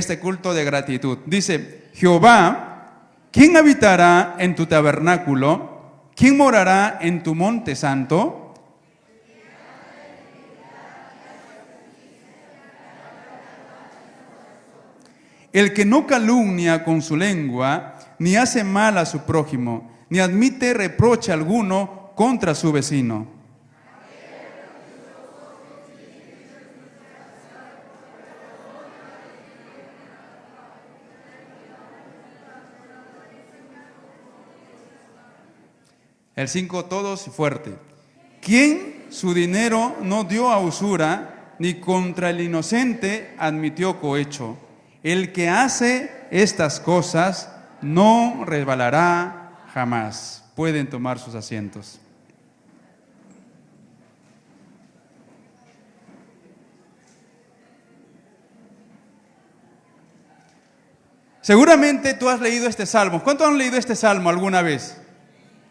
este culto de gratitud. Dice, Jehová, ¿quién habitará en tu tabernáculo? ¿Quién morará en tu monte santo? El que no calumnia con su lengua, ni hace mal a su prójimo, ni admite reproche alguno contra su vecino. El 5, todos fuerte. ¿Quién su dinero no dio a usura, ni contra el inocente admitió cohecho? El que hace estas cosas no resbalará jamás. Pueden tomar sus asientos. Seguramente tú has leído este salmo. ¿Cuántos han leído este salmo alguna vez?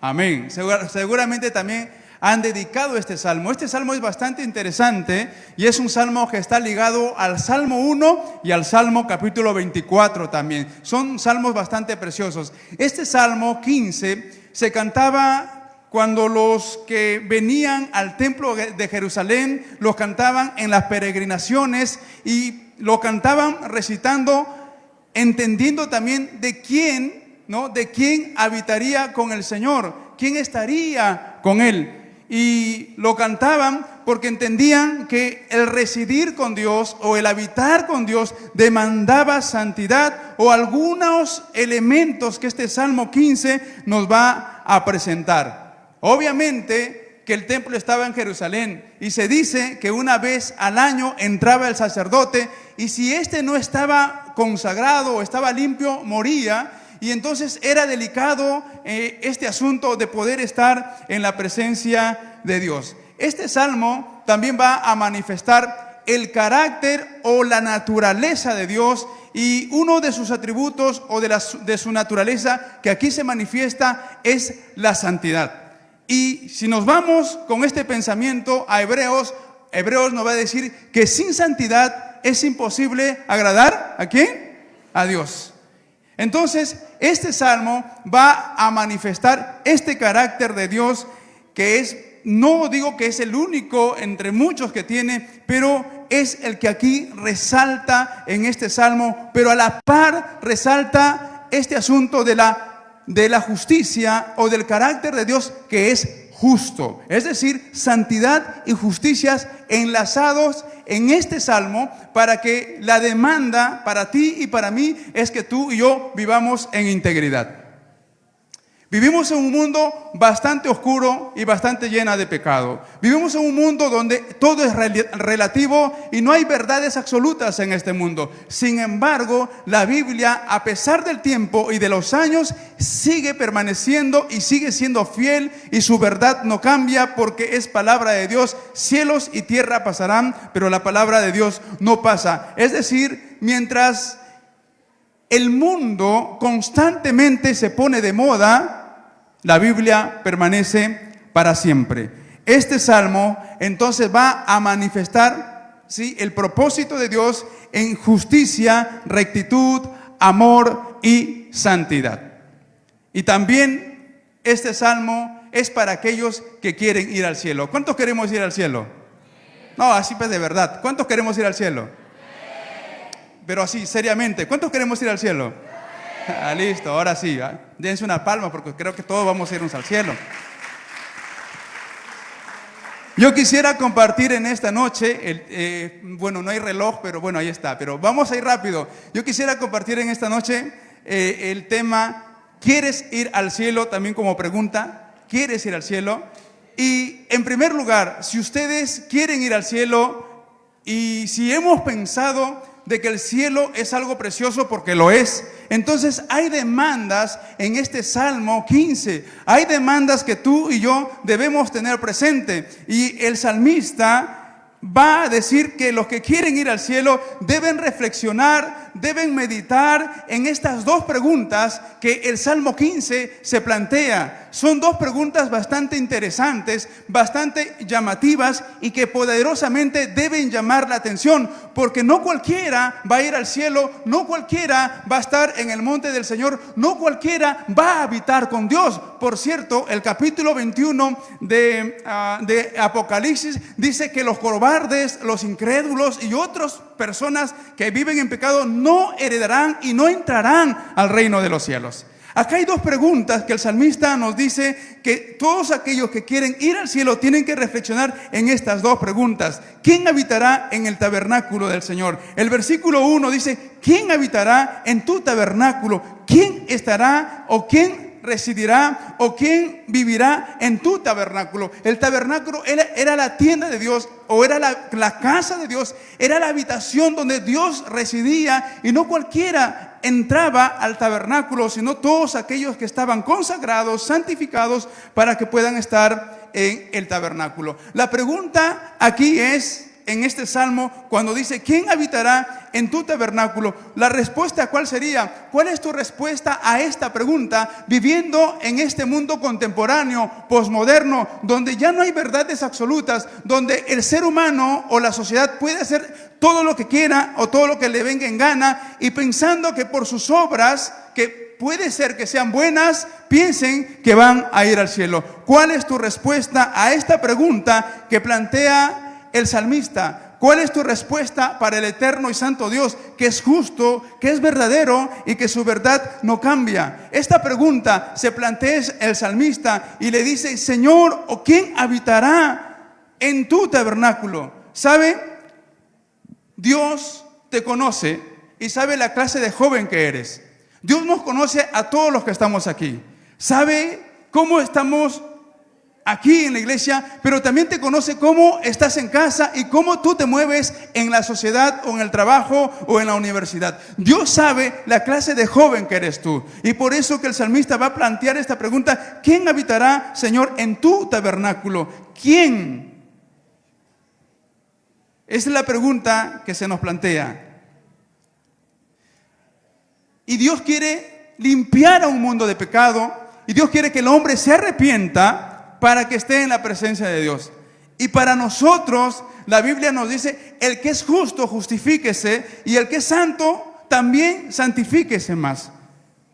Amén. Seguramente también han dedicado este salmo. Este salmo es bastante interesante y es un salmo que está ligado al Salmo 1 y al Salmo capítulo 24 también. Son salmos bastante preciosos. Este Salmo 15 se cantaba cuando los que venían al templo de Jerusalén lo cantaban en las peregrinaciones y lo cantaban recitando, entendiendo también de quién, ¿no? De quién habitaría con el Señor, quién estaría con Él. Y lo cantaban porque entendían que el residir con Dios o el habitar con Dios demandaba santidad o algunos elementos que este Salmo 15 nos va a presentar. Obviamente que el templo estaba en Jerusalén y se dice que una vez al año entraba el sacerdote y si éste no estaba consagrado o estaba limpio, moría. Y entonces era delicado este asunto de poder estar en la presencia de Dios. Este salmo también va a manifestar el carácter o la naturaleza de Dios y uno de sus atributos o de su naturaleza que aquí se manifiesta es la santidad. Y si nos vamos con este pensamiento a Hebreos nos va a decir que sin santidad es imposible agradar ¿a quién? A Dios. Entonces, este salmo va a manifestar este carácter de Dios que es, no digo que es el único entre muchos que tiene, pero es el que aquí resalta en este salmo, pero a la par resalta este asunto de la justicia o del carácter de Dios que es justo. Es decir, santidad y justicias enlazados en este salmo para que la demanda para ti y para mí es que tú y yo vivamos en integridad. Vivimos en un mundo bastante oscuro y bastante lleno de pecado. Vivimos en un mundo donde todo es relativo y no hay verdades absolutas en este mundo. Sin embargo, la Biblia, a pesar del tiempo y de los años, sigue permaneciendo y sigue siendo fiel y su verdad no cambia porque es palabra de Dios. Cielos y tierra pasarán, pero la palabra de Dios no pasa. Es decir, mientras el mundo constantemente se pone de moda, la Biblia permanece para siempre. Este salmo entonces va a manifestar, ¿sí?, el propósito de Dios en justicia, rectitud, amor y santidad. Y también este salmo es para aquellos que quieren ir al cielo. ¿Cuántos queremos ir al cielo? No, así pues de verdad. ¿Cuántos queremos ir al cielo? Pero así, seriamente. ¿Cuántos queremos ir al cielo? Ah, listo, ahora sí. Dense una palma porque creo que todos vamos a irnos al cielo. Yo quisiera compartir en esta noche, bueno, no hay reloj, pero bueno, ahí está. Pero vamos a ir rápido. Yo quisiera compartir en esta noche el tema, ¿quieres ir al cielo? También como pregunta, ¿quieres ir al cielo? Y en primer lugar, si ustedes quieren ir al cielo y si hemos pensado de que el cielo es algo precioso porque lo es, entonces hay demandas en este Salmo 15, hay demandas que tú y yo debemos tener presente y el salmista va a decir que los que quieren ir al cielo deben reflexionar, deben meditar en estas dos preguntas que el Salmo 15 se plantea. Son dos preguntas bastante interesantes, bastante llamativas y que poderosamente deben llamar la atención, porque no cualquiera va a ir al cielo, no cualquiera va a estar en el monte del Señor, no cualquiera va a habitar con Dios. Por cierto, el capítulo 21 de Apocalipsis dice que los cobardes, los incrédulos y otras personas que viven en pecado no heredarán y no entrarán al reino de los cielos. Acá hay dos preguntas que el salmista nos dice que todos aquellos que quieren ir al cielo tienen que reflexionar en estas dos preguntas. ¿Quién habitará en el tabernáculo del Señor? El versículo 1 dice, ¿quién habitará en tu tabernáculo? ¿Quién estará o quién residirá o quién vivirá en tu tabernáculo? El tabernáculo era la tienda de Dios, o era la casa de Dios, era la habitación donde Dios residía, y no cualquiera entraba al tabernáculo, sino todos aquellos que estaban consagrados, santificados, para que puedan estar en el tabernáculo. La pregunta aquí es, en este salmo, cuando dice, ¿quién habitará en tu tabernáculo? La respuesta, ¿cuál sería? ¿Cuál es tu respuesta a esta pregunta? Viviendo en este mundo contemporáneo, posmoderno, donde ya no hay verdades absolutas, donde el ser humano o la sociedad puede hacer todo lo que quiera o todo lo que le venga en gana, y pensando que por sus obras, que puede ser que sean buenas, piensen que van a ir al cielo. ¿Cuál es tu respuesta a esta pregunta que plantea el salmista? ¿Cuál es tu respuesta para el eterno y santo Dios, que es justo, que es verdadero y que su verdad no cambia? Esta pregunta se plantea el salmista y le dice, Señor, ¿o quién habitará en tu tabernáculo? ¿Sabe? Dios te conoce y sabe la clase de joven que eres. Dios nos conoce a todos los que estamos aquí. Sabe cómo estamos aquí en la iglesia, pero también te conoce cómo estás en casa y cómo tú te mueves en la sociedad o en el trabajo o en la universidad. Dios sabe la clase de joven que eres tú, y por eso que el salmista va a plantear esta pregunta: ¿quién habitará, Señor, en tu tabernáculo? ¿Quién? Esa es la pregunta que se nos plantea. Y Dios quiere limpiar a un mundo de pecado, y Dios quiere que el hombre se arrepienta para que esté en la presencia de Dios. Y para nosotros, la Biblia nos dice, el que es justo, justifíquese, y el que es santo, también santifíquese más.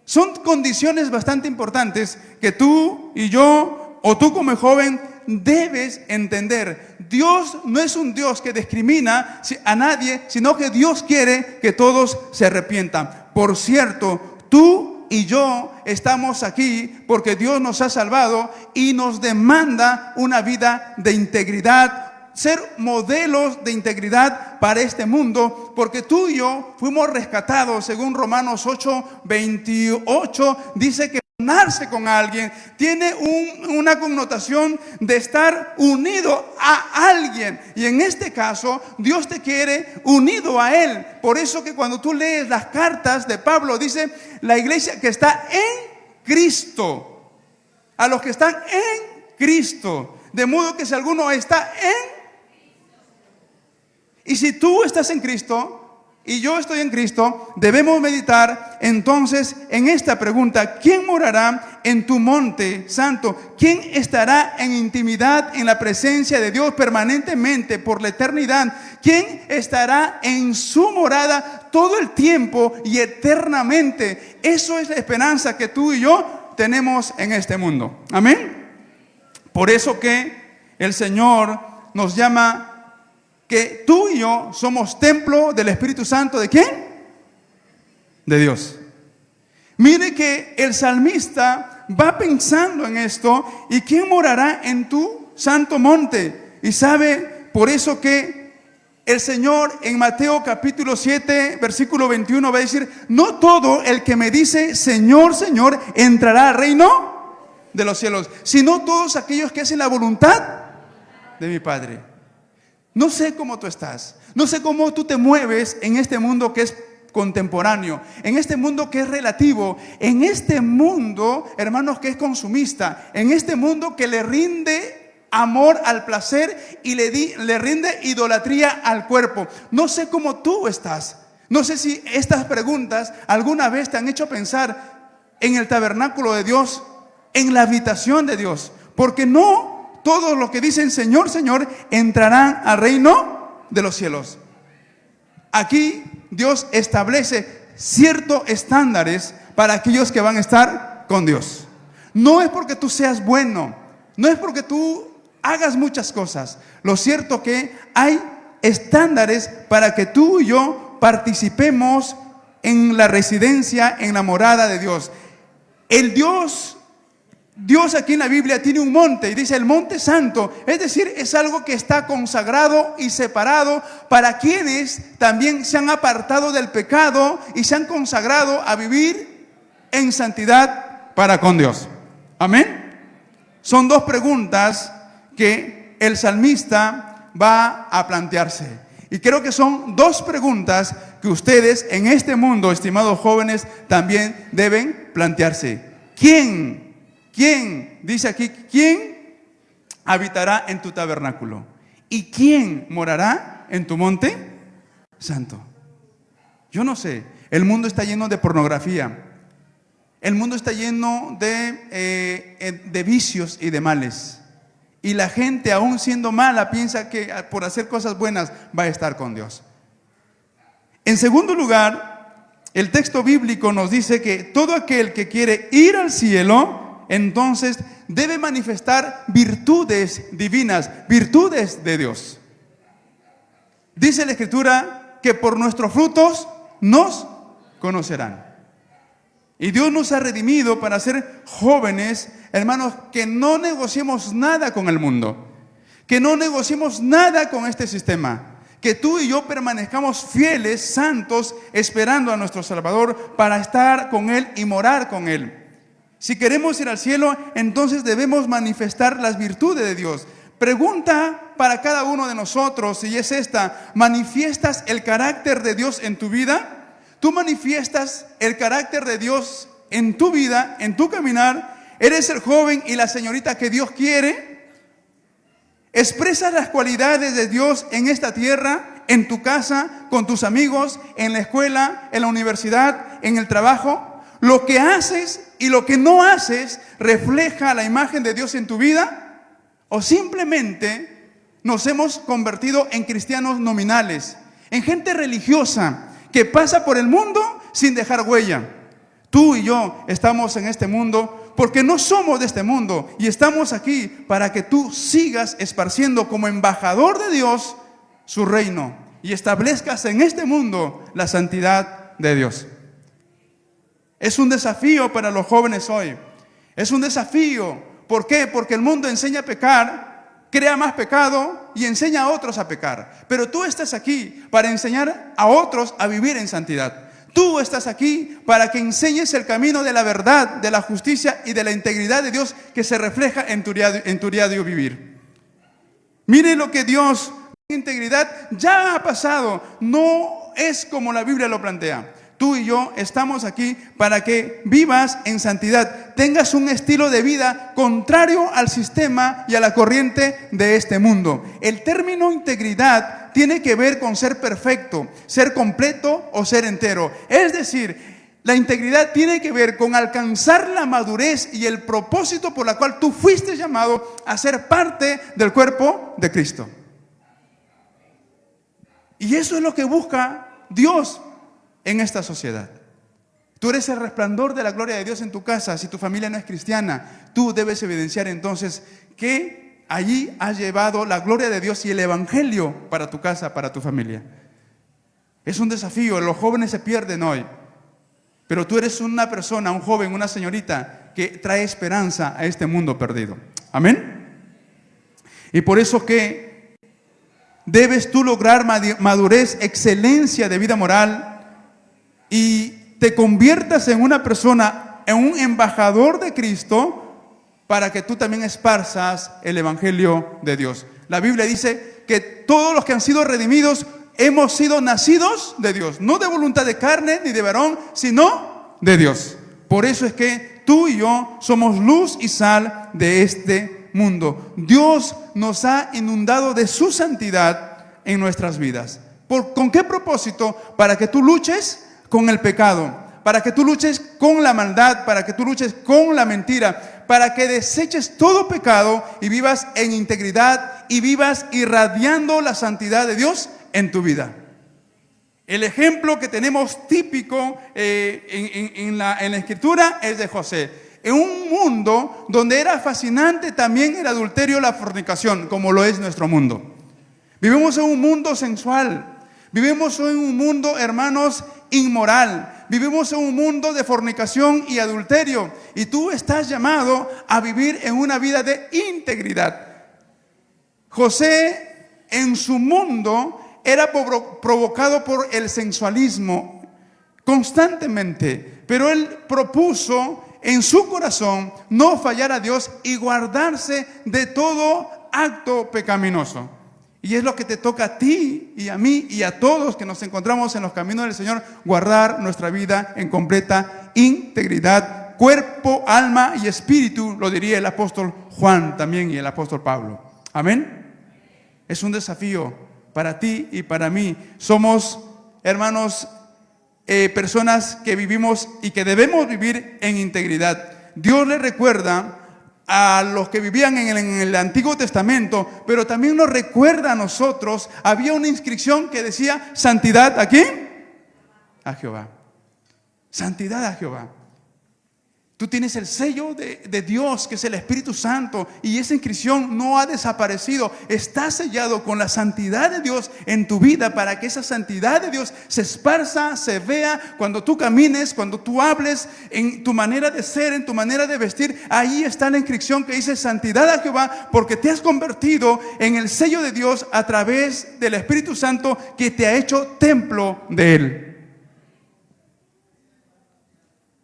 Son condiciones bastante importantes que tú y yo, o tú como joven, debes entender. Dios no es un Dios que discrimina a nadie, sino que Dios quiere que todos se arrepientan. Por cierto, tú y yo estamos aquí porque Dios nos ha salvado y nos demanda una vida de integridad, ser modelos de integridad para este mundo, porque tú y yo fuimos rescatados. Según Romanos 8:28, dice que unirse con alguien tiene una connotación de estar unido a alguien, y en este caso Dios te quiere unido a Él. Por eso que cuando tú lees las cartas de Pablo, dice la iglesia que está en Cristo, a los que están en Cristo, de modo que si alguno está y si tú estás en Cristo y yo estoy en Cristo, debemos meditar entonces en esta pregunta: ¿quién morará en tu monte santo? ¿Quién estará en intimidad en la presencia de Dios permanentemente por la eternidad? ¿Quién estará en su morada todo el tiempo y eternamente? Eso es la esperanza que tú y yo tenemos en este mundo. Amén. Por eso que el Señor nos llama que tú y yo somos templo del Espíritu Santo. ¿De quién? De Dios. Mire que el salmista va pensando en esto: ¿y quién morará en tu santo monte? Y sabe, por eso que el Señor en Mateo capítulo 7 versículo 21 va a decir: no todo el que me dice Señor, Señor entrará al reino de los cielos, sino todos aquellos que hacen la voluntad de mi Padre. No sé cómo tú estás, no sé cómo tú te mueves en este mundo que es contemporáneo, en este mundo que es relativo, en este mundo, hermanos, que es consumista, en este mundo que le rinde amor al placer y le rinde idolatría al cuerpo. No sé cómo tú estás. No sé si estas preguntas alguna vez te han hecho pensar en el tabernáculo de Dios. en la habitación de Dios. Porque no todos los que dicen Señor, Señor, entrarán al reino de los cielos. Aquí Dios establece ciertos estándares para aquellos que van a estar con Dios. No es porque tú seas bueno, no es porque tú hagas muchas cosas. Lo cierto que hay estándares para que tú y yo participemos en la residencia, en la morada de Dios. Dios aquí en la Biblia tiene un monte y dice el monte santo, es decir, es algo que está consagrado y separado para quienes también se han apartado del pecado y se han consagrado a vivir en santidad para con Dios. Amén. Son dos preguntas que el salmista va a plantearse. Y creo que son dos preguntas que ustedes en este mundo, estimados jóvenes, también deben plantearse. ¿Quién, dice aquí, quién habitará en tu tabernáculo? ¿Y quién morará en tu monte santo? Yo no sé, el mundo está lleno de pornografía. El mundo está lleno de vicios y de males. Y la gente, aún siendo mala, piensa que por hacer cosas buenas va a estar con Dios. En segundo lugar, el texto bíblico nos dice que todo aquel que quiere ir al cielo, entonces debe manifestar virtudes divinas, virtudes de Dios. Dice la Escritura que por nuestros frutos nos conocerán. Y Dios nos ha redimido para ser jóvenes, hermanos, que no negociemos nada con el mundo, que no negociemos nada con este sistema, que tú y yo permanezcamos fieles, santos, esperando a nuestro Salvador para estar con Él y morar con Él. Si queremos ir al cielo, entonces debemos manifestar las virtudes de Dios. Pregunta para cada uno de nosotros, y es esta: ¿manifiestas el carácter de Dios en tu vida? ¿Tú manifiestas el carácter de Dios en tu vida, en tu caminar? ¿Eres el joven y la señorita que Dios quiere? ¿Expresas las cualidades de Dios en esta tierra, en tu casa, con tus amigos, en la escuela, en la universidad, en el trabajo? ¿Lo que haces y lo que no haces refleja la imagen de Dios en tu vida? ¿O simplemente nos hemos convertido en cristianos nominales, en gente religiosa que pasa por el mundo sin dejar huella? Tú y yo estamos en este mundo porque no somos de este mundo y estamos aquí para que tú sigas esparciendo como embajador de Dios su reino y establezcas en este mundo la santidad de Dios. Es un desafío para los jóvenes hoy. Es un desafío. ¿Por qué? Porque el mundo enseña a pecar, crea más pecado y enseña a otros a pecar. Pero tú estás aquí para enseñar a otros a vivir en santidad. Tú estás aquí para que enseñes el camino de la verdad, de la justicia y de la integridad de Dios que se refleja en tu diario vivir. Mire lo que Dios, integridad, ya ha pasado. No es como la Biblia lo plantea. Tú y yo estamos aquí para que vivas en santidad, tengas un estilo de vida contrario al sistema y a la corriente de este mundo. El término integridad tiene que ver con ser perfecto, ser completo o ser entero. Es decir, la integridad tiene que ver con alcanzar la madurez y el propósito por la cual tú fuiste llamado a ser parte del cuerpo de Cristo. Y eso es lo que busca Dios en esta sociedad. Tú eres el resplandor de la gloria de Dios en tu casa. Si tu familia no es cristiana, tú debes evidenciar entonces que allí has llevado la gloria de Dios y el evangelio para tu casa, para tu familia. Es un desafío, los jóvenes se pierden hoy, pero tú eres una persona, un joven, una señorita que trae esperanza a este mundo perdido. Amén. Y por eso que debes tú lograr madurez, excelencia de vida moral, y te conviertas en una persona, en un embajador de Cristo, para que tú también esparzas el evangelio de Dios. La Biblia dice que todos los que han sido redimidos hemos sido nacidos de Dios, no de voluntad de carne ni de varón, sino de Dios. Por eso es que tú y yo somos luz y sal de este mundo. Dios nos ha inundado de su santidad en nuestras vidas. ¿Con qué propósito? Para que tú luches con el pecado, para que tú luches con la maldad, para que tú luches con la mentira, para que deseches todo pecado y vivas en integridad y vivas irradiando la santidad de Dios en tu vida. El ejemplo que tenemos típico en la Escritura es de José. En un mundo donde era fascinante también el adulterio, la fornicación, como lo es nuestro mundo. Vivimos en un mundo sensual. Vivimos en un mundo, hermanos, inmoral. Vivimos en un mundo de fornicación y adulterio. Y tú estás llamado a vivir en una vida de integridad. José, en su mundo, era provocado por el sensualismo constantemente, pero él propuso en su corazón no fallar a Dios y guardarse de todo acto pecaminoso. Y es lo que te toca a ti y a mí y a todos que nos encontramos en los caminos del Señor, guardar nuestra vida en completa integridad, cuerpo, alma y espíritu, lo diría el apóstol Juan también y el apóstol Pablo. Amén. Es un desafío para ti y para mí. Somos, hermanos, personas que vivimos y que debemos vivir en integridad. Dios le recuerda a los que vivían en el Antiguo Testamento, pero también nos recuerda a nosotros. Había una inscripción que decía santidad, ¿a quién? A Jehová. Santidad a Jehová. Tú tienes el sello de Dios, que es el Espíritu Santo, y esa inscripción no ha desaparecido. Está sellado con la santidad de Dios en tu vida, para que esa santidad de Dios se esparza, se vea cuando tú camines, cuando tú hables, en tu manera de ser, en tu manera de vestir. Ahí está la inscripción que dice santidad a Jehová, porque te has convertido en el sello de Dios a través del Espíritu Santo, que te ha hecho templo de Él.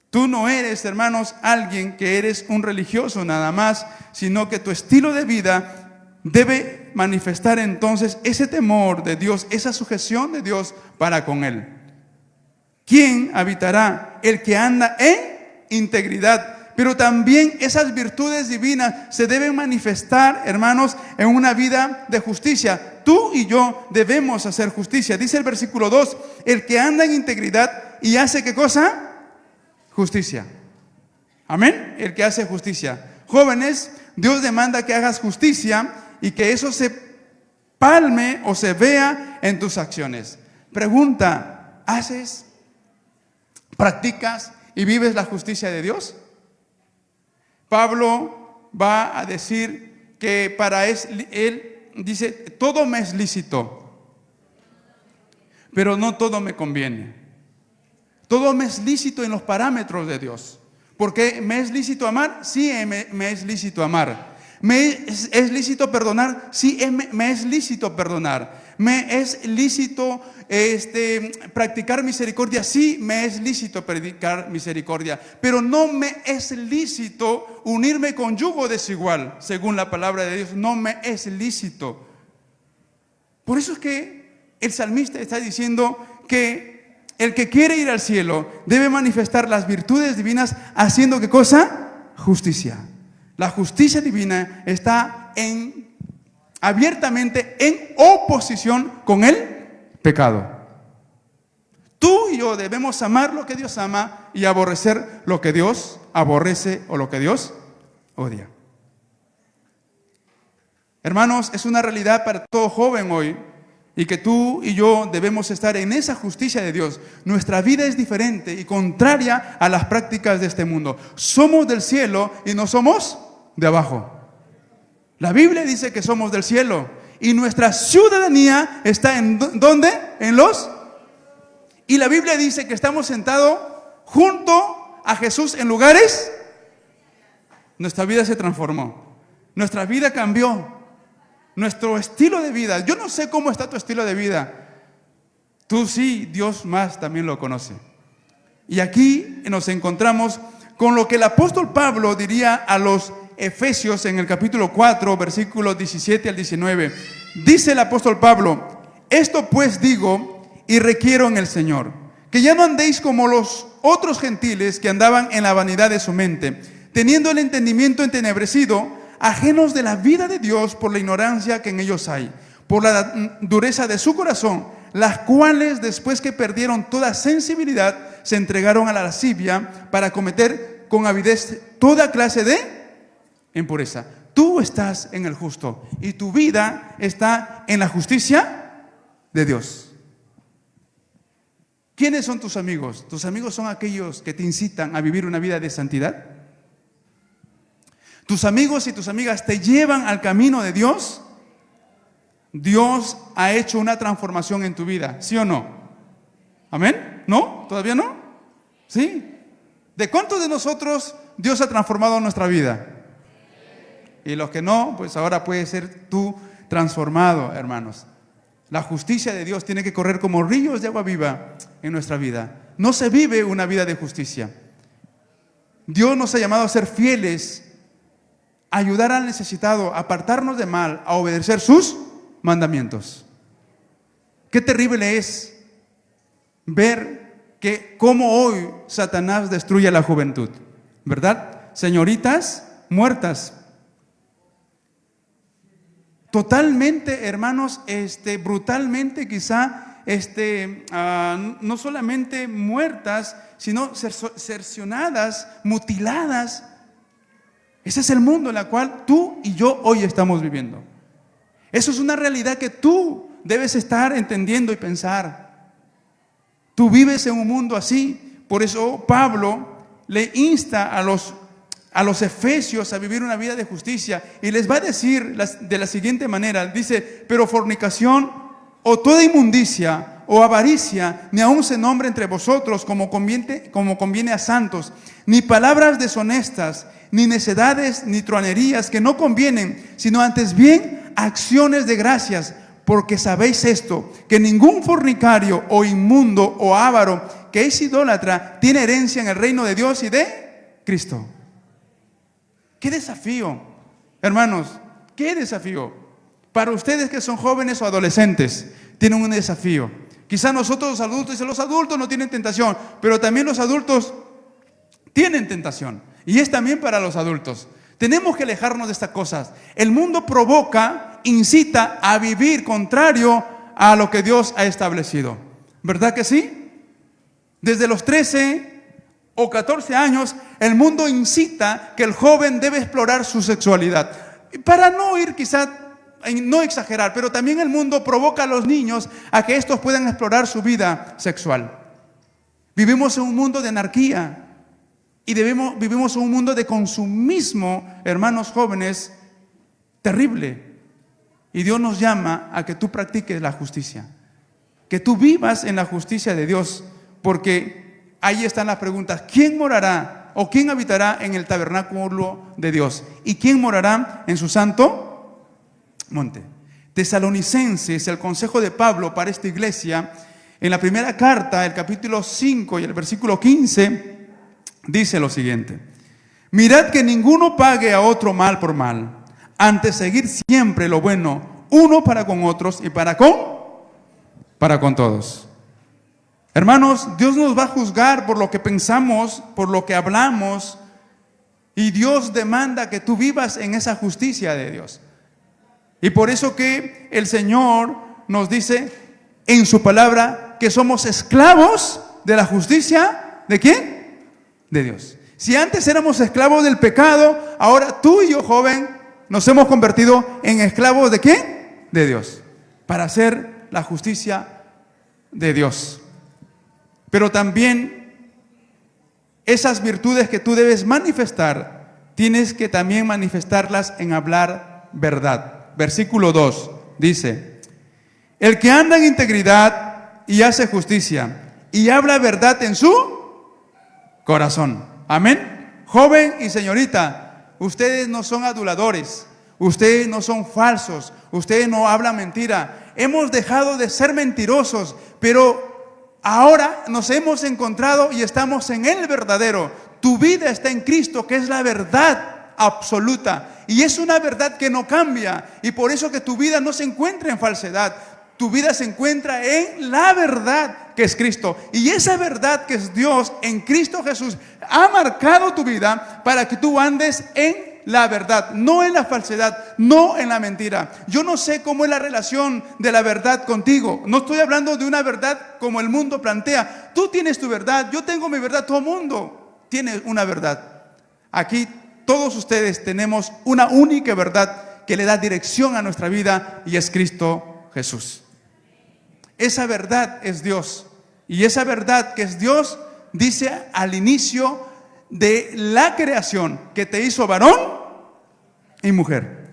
Tú no eres, hermanos, alguien que eres un religioso nada más, sino que tu estilo de vida debe manifestar entonces ese temor de Dios, esa sujeción de Dios para con Él. ¿Quién habitará? El que anda en integridad. Pero también esas virtudes divinas se deben manifestar, hermanos, en una vida de justicia. Tú y yo debemos hacer justicia. Dice el versículo 2, el que anda en integridad y hace ¿qué cosa? Justicia. Amén. El que hace justicia. Jóvenes, Dios demanda que hagas justicia y que eso se palme o se vea en tus acciones. Pregunta, ¿haces, practicas y vives la justicia de Dios? Pablo va a decir que para él dice, todo me es lícito, pero no todo me conviene. Todo me es lícito en los parámetros de Dios. ¿Porque me es lícito amar? Sí, me es lícito amar. ¿Me es lícito perdonar? Sí, me es lícito perdonar. ¿Me es lícito practicar misericordia? Sí, me es lícito practicar misericordia. Pero no me es lícito unirme con yugo desigual, según la palabra de Dios. No me es lícito. Por eso es que el salmista está diciendo que el que quiere ir al cielo debe manifestar las virtudes divinas haciendo ¿qué cosa? Justicia. La justicia divina está abiertamente en oposición con el pecado. Tú y yo debemos amar lo que Dios ama y aborrecer lo que Dios aborrece o lo que Dios odia. Hermanos, es una realidad para todo joven hoy. Y que tú y yo debemos estar en esa justicia de Dios. Nuestra vida es diferente y contraria a las prácticas de este mundo. Somos del cielo y no somos de abajo. La Biblia dice que somos del cielo. Y nuestra ciudadanía está en ¿dónde? En los. Y la Biblia dice que estamos sentados junto a Jesús en lugares. Nuestra vida se transformó. Nuestra vida cambió. Nuestro estilo de vida. Yo no sé cómo está tu estilo de vida. Tú sí, Dios más también lo conoce. Y aquí nos encontramos con lo que el apóstol Pablo diría a los Efesios en el capítulo 4, versículos 17 al 19. Dice el apóstol Pablo, esto pues digo y requiero en el Señor, que ya no andéis como los otros gentiles que andaban en la vanidad de su mente, teniendo el entendimiento entenebrecido, ajenos de la vida de Dios por la ignorancia que en ellos hay, por la dureza de su corazón, las cuales después que perdieron toda sensibilidad, se entregaron a la lascivia para cometer con avidez toda clase de en pureza. Tú estás en el justo y tu vida está en la justicia de Dios. ¿Quiénes son tus amigos? ¿Tus amigos son aquellos que te incitan a vivir una vida de santidad? ¿Tus amigos y tus amigas te llevan al camino de Dios? Dios ha hecho una transformación en tu vida, ¿sí o no? ¿Amén? ¿No? ¿Todavía no? ¿Sí? ¿De cuántos de nosotros Dios ha transformado nuestra vida? Y los que no, pues ahora puedes ser tú transformado, hermanos. La justicia de Dios tiene que correr como ríos de agua viva en nuestra vida. No se vive una vida de justicia. Dios nos ha llamado a ser fieles, a ayudar al necesitado, a apartarnos de mal, a obedecer sus mandamientos. Qué terrible es ver que cómo hoy Satanás destruye a la juventud, ¿verdad? Señoritas muertas, totalmente, hermanos, brutalmente quizá, no solamente muertas, sino cercenadas, mutiladas. Ese es el mundo en el cual tú y yo hoy estamos viviendo. Eso es una realidad que tú debes estar entendiendo y pensar. Tú vives en un mundo así. Por eso Pablo le insta a los efesios a vivir una vida de justicia y les va a decir de la siguiente manera. Dice: pero fornicación o toda inmundicia o avaricia ni aun se nombre entre vosotros como conviene a santos, ni palabras deshonestas, ni necedades, ni truanerías que no convienen, sino antes bien acciones de gracias, porque sabéis esto, que ningún fornicario o inmundo o avaro que es idólatra tiene herencia en el reino de Dios y de Cristo. ¡Qué desafío! Hermanos, ¡qué desafío! Para ustedes que son jóvenes o adolescentes, tienen un desafío. Quizá nosotros los adultos, dicen, los adultos no tienen tentación, pero también los adultos tienen tentación. Y es también para los adultos. Tenemos que alejarnos de estas cosas. El mundo provoca, incita a vivir contrario a lo que Dios ha establecido. ¿Verdad que sí? Desde los 13 o 14 años, el mundo incita que el joven debe explorar su sexualidad. Para no ir quizá, no exagerar, pero también el mundo provoca a los niños a que estos puedan explorar su vida sexual. Vivimos en un mundo de anarquía y vivimos en un mundo de consumismo, hermanos jóvenes, terrible. Y Dios nos llama a que tú practiques la justicia, que tú vivas en la justicia de Dios, porque ahí están las preguntas: ¿quién morará o quién habitará en el tabernáculo de Dios? ¿Y quién morará en su santo monte? Tesalonicenses, el consejo de Pablo para esta iglesia, en la primera carta, el capítulo 5 y el versículo 15, dice lo siguiente: mirad que ninguno pague a otro mal por mal, antes seguir siempre lo bueno, uno para con otros y para con todos. Hermanos, Dios nos va a juzgar por lo que pensamos, por lo que hablamos, y Dios demanda que tú vivas en esa justicia de Dios. Y por eso que el Señor nos dice en su palabra que somos esclavos de la justicia, ¿de quién? De Dios. Si antes éramos esclavos del pecado, ahora tú y yo, joven, nos hemos convertido en esclavos ¿de quién? De Dios, para hacer la justicia de Dios. Pero también esas virtudes que tú debes manifestar, tienes que también manifestarlas en hablar verdad. Versículo 2 dice: el que anda en integridad y hace justicia y habla verdad en su corazón. Amén. Joven y señorita, ustedes no son aduladores, ustedes no son falsos, ustedes no hablan mentira. Hemos dejado de ser mentirosos, pero ahora nos hemos encontrado y estamos en el verdadero. Tu vida está en Cristo, que es la verdad absoluta. Y es una verdad que no cambia. Y por eso que tu vida no se encuentra en falsedad. Tu vida se encuentra en la verdad que es Cristo. Y esa verdad que es Dios en Cristo Jesús ha marcado tu vida para que tú andes en la verdad, no en la falsedad, no en la mentira. Yo no sé cómo es la relación de la verdad contigo. No estoy hablando de una verdad como el mundo plantea. Tú tienes tu verdad, yo tengo mi verdad, todo el mundo tiene una verdad. Aquí todos ustedes tenemos una única verdad que le da dirección a nuestra vida y es Cristo Jesús. Esa verdad es Dios. Y esa verdad que es Dios dice al inicio de la creación que te hizo varón y mujer.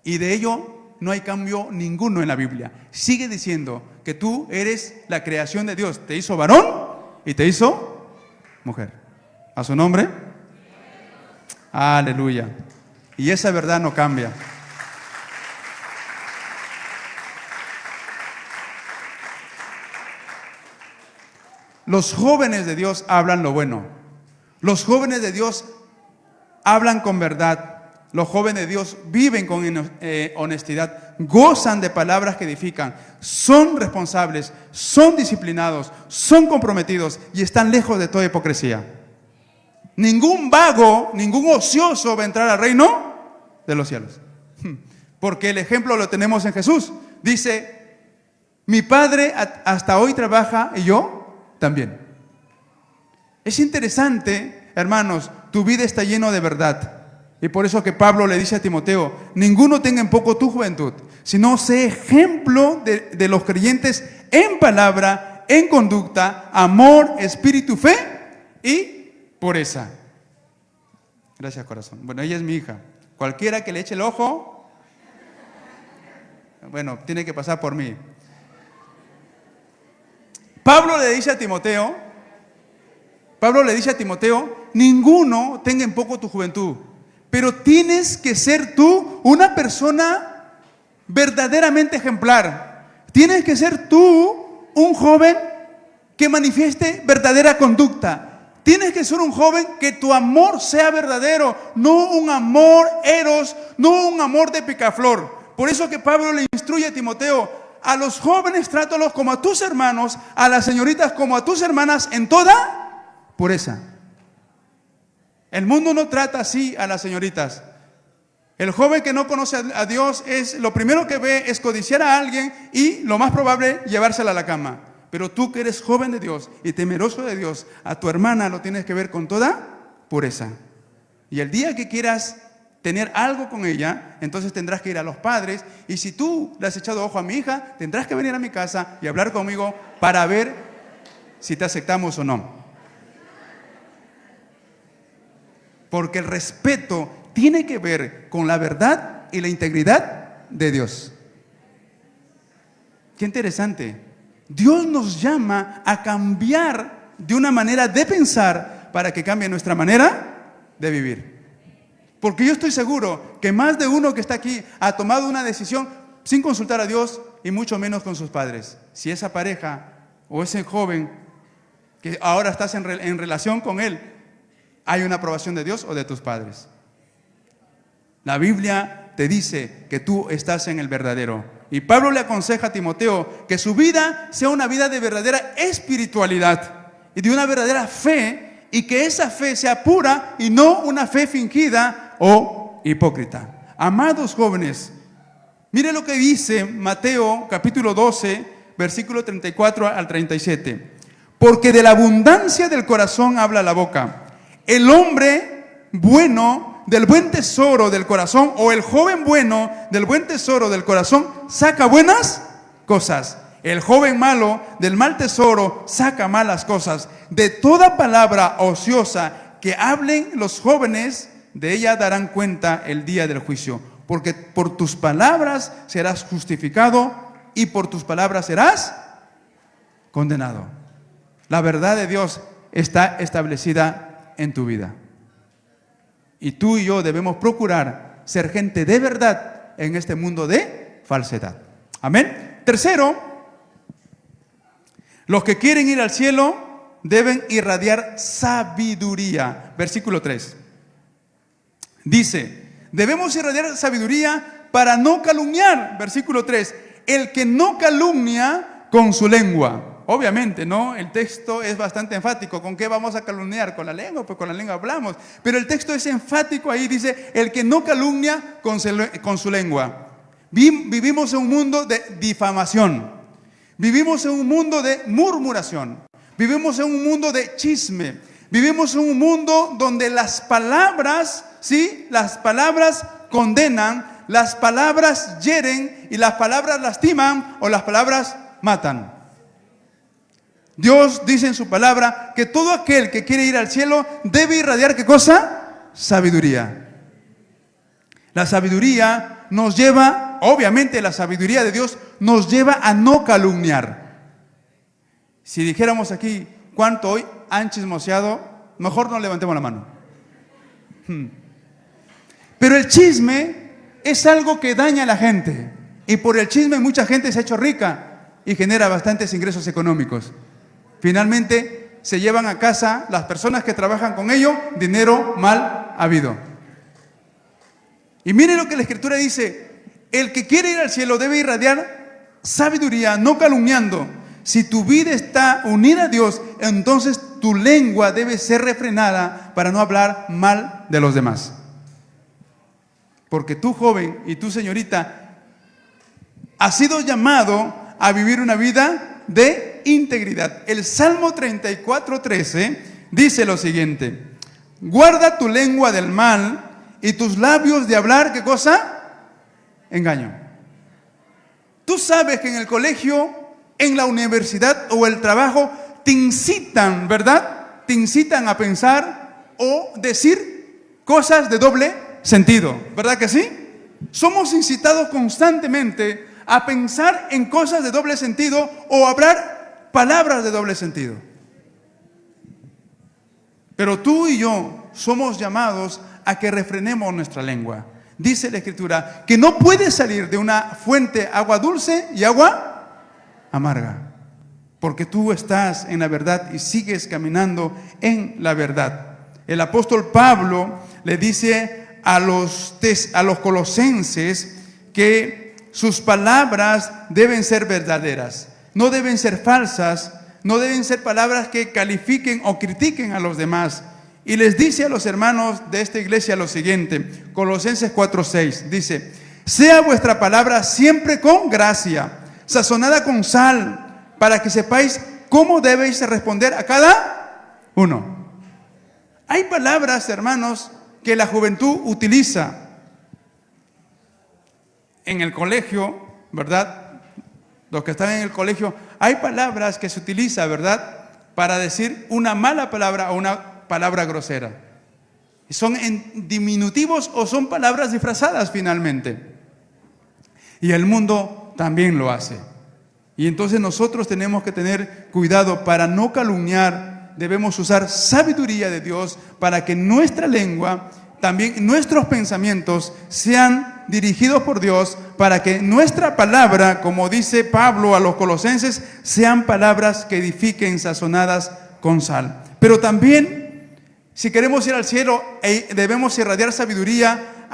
Y de ello no hay cambio ninguno en la Biblia. Sigue diciendo que tú eres la creación de Dios. Te hizo varón y te hizo mujer. ¿A su nombre? Aleluya. Y esa verdad no cambia. Los jóvenes de Dios hablan lo bueno. Los jóvenes de Dios hablan con verdad. Los jóvenes de Dios viven con honestidad, gozan de palabras que edifican, son responsables, son disciplinados, son comprometidos y están lejos de toda hipocresía. Ningún vago, ningún ocioso va a entrar al reino de los cielos. Porque el ejemplo lo tenemos en Jesús. Dice, mi Padre hasta hoy trabaja y yo también. Es interesante, hermanos, tu vida está lleno de verdad. Y por eso que Pablo le dice a Timoteo, ninguno tenga en poco tu juventud, sino sé ejemplo de los creyentes en palabra, en conducta, amor, espíritu, fe y pureza. Gracias, corazón. Bueno, ella es mi hija. Cualquiera que le eche el ojo, bueno, tiene que pasar por mí. Pablo le dice a Timoteo, ninguno tenga en poco tu juventud, pero tienes que ser tú una persona verdaderamente ejemplar. Tienes que ser tú un joven que manifieste verdadera conducta. Tienes que ser un joven que tu amor sea verdadero, no un amor eros, no un amor de picaflor. Por eso que Pablo le instruye a Timoteo, a los jóvenes trátalos como a tus hermanos, a las señoritas como a tus hermanas en toda pureza. El mundo no trata así a las señoritas. El joven que no conoce a Dios lo primero que ve es codiciar a alguien y lo más probable llevársela a la cama. Pero tú que eres joven de Dios y temeroso de Dios, a tu hermana lo tienes que ver con toda pureza. Y el día que quieras tener algo con ella, entonces tendrás que ir a los padres. Y si tú le has echado ojo a mi hija, tendrás que venir a mi casa y hablar conmigo para ver si te aceptamos o no. Porque el respeto tiene que ver con la verdad y la integridad de Dios. Qué interesante. Dios nos llama a cambiar de una manera de pensar para que cambie nuestra manera de vivir. Porque yo estoy seguro que más de uno que está aquí ha tomado una decisión sin consultar a Dios y mucho menos con sus padres. Si esa pareja o ese joven que ahora estás en relación con él, ¿hay una aprobación de Dios o de tus padres? La Biblia te dice que tú estás en el verdadero. Y Pablo le aconseja a Timoteo que su vida sea una vida de verdadera espiritualidad y de una verdadera fe, y que esa fe sea pura y no una fe fingida o hipócrita. Amados jóvenes, mire lo que dice Mateo capítulo 12, versículo 34 al 37. Porque de la abundancia del corazón habla la boca. El hombre bueno del buen tesoro del corazón, o el joven bueno del buen tesoro del corazón, saca buenas cosas. El joven malo del mal tesoro saca malas cosas. De toda palabra ociosa que hablen los jóvenes, de ella darán cuenta el día del juicio. Porque por tus palabras serás justificado y por tus palabras serás condenado. La verdad de Dios está establecida en tu vida. Y tú y yo debemos procurar ser gente de verdad en este mundo de falsedad. Amén. Tercero, los que quieren ir al cielo deben irradiar sabiduría. Versículo 3. Dice, debemos irradiar sabiduría para no calumniar. Versículo 3. El que no calumnia con su lengua. Obviamente, ¿no? El texto es bastante enfático. ¿Con qué vamos a calumniar? ¿Con la lengua? Pues con la lengua hablamos. Pero el texto es enfático ahí. Dice, el que no calumnia con su lengua. Vivimos en un mundo de difamación. Vivimos en un mundo de murmuración. Vivimos en un mundo de chisme. Vivimos en un mundo donde las palabras, ¿sí? Las palabras condenan, las palabras hieren y las palabras lastiman o las palabras matan. Dios dice en su palabra que todo aquel que quiere ir al cielo debe irradiar, ¿qué cosa? Sabiduría. La sabiduría nos lleva, obviamente la sabiduría de Dios nos lleva a no calumniar. Si dijéramos aquí, ¿cuánto hoy han chismoseado? Mejor no levantemos la mano. Pero el chisme es algo que daña a la gente. Y por el chisme mucha gente se ha hecho rica y genera bastantes ingresos económicos. Finalmente se llevan a casa las personas que trabajan con ello dinero mal habido. Y miren lo que la Escritura dice: el que quiere ir al cielo debe irradiar sabiduría, no calumniando. Si tu vida está unida a Dios, entonces tu lengua debe ser refrenada para no hablar mal de los demás. Porque tú, joven, y tú, señorita, has sido llamado a vivir una vida de integridad. El Salmo 34:13 dice lo siguiente: guarda tu lengua del mal y tus labios de hablar, ¿qué cosa? Engaño. Tú sabes que en el colegio, en la universidad o el trabajo te incitan, ¿verdad? Te incitan a pensar o decir cosas de doble sentido, ¿verdad que sí? Somos incitados constantemente a pensar en cosas de doble sentido o hablar palabras de doble sentido. Pero tú y yo somos llamados a que refrenemos nuestra lengua. Dice la Escritura que no puede salir de una fuente agua dulce y agua amarga, porque tú estás en la verdad y sigues caminando en la verdad. El apóstol Pablo le dice a los colosenses que sus palabras deben ser verdaderas, no deben ser falsas, no deben ser palabras que califiquen o critiquen a los demás. Y les dice a los hermanos de esta iglesia lo siguiente, Colosenses 4:6, dice: sea vuestra palabra siempre con gracia, sazonada con sal, para que sepáis cómo debéis responder a cada uno. Hay palabras, hermanos, que la juventud utiliza en el colegio, ¿verdad? Los que están en el colegio, hay palabras que se utilizan, ¿verdad?, para decir una mala palabra o una palabra grosera. Son en diminutivos o son palabras disfrazadas finalmente. Y el mundo también lo hace. Y entonces nosotros tenemos que tener cuidado para no calumniar. Debemos usar sabiduría de Dios para que nuestra lengua, también nuestros pensamientos sean dirigidos por Dios, para que nuestra palabra, como dice Pablo a los colosenses, sean palabras que edifiquen, sazonadas con sal. Pero también, si queremos ir al cielo, debemos irradiar sabiduría,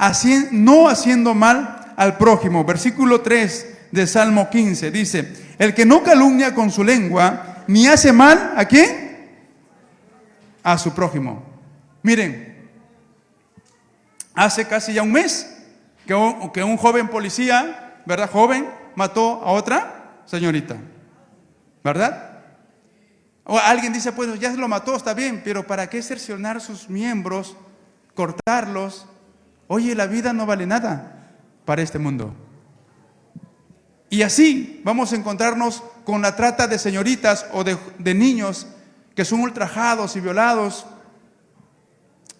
no haciendo mal al prójimo. Versículo 3 de Salmo 15 dice: el que no calumnia con su lengua, ni hace mal, ¿a quién? A su prójimo. Miren, hace casi ya un mes que un joven policía, ¿verdad? Joven, mató a otra señorita, ¿verdad? O alguien dice, pues ya se lo mató, está bien, pero ¿para qué cercenar sus miembros, cortarlos? Oye, la vida no vale nada para este mundo. Y así vamos a encontrarnos con la trata de señoritas o de niños que son ultrajados y violados.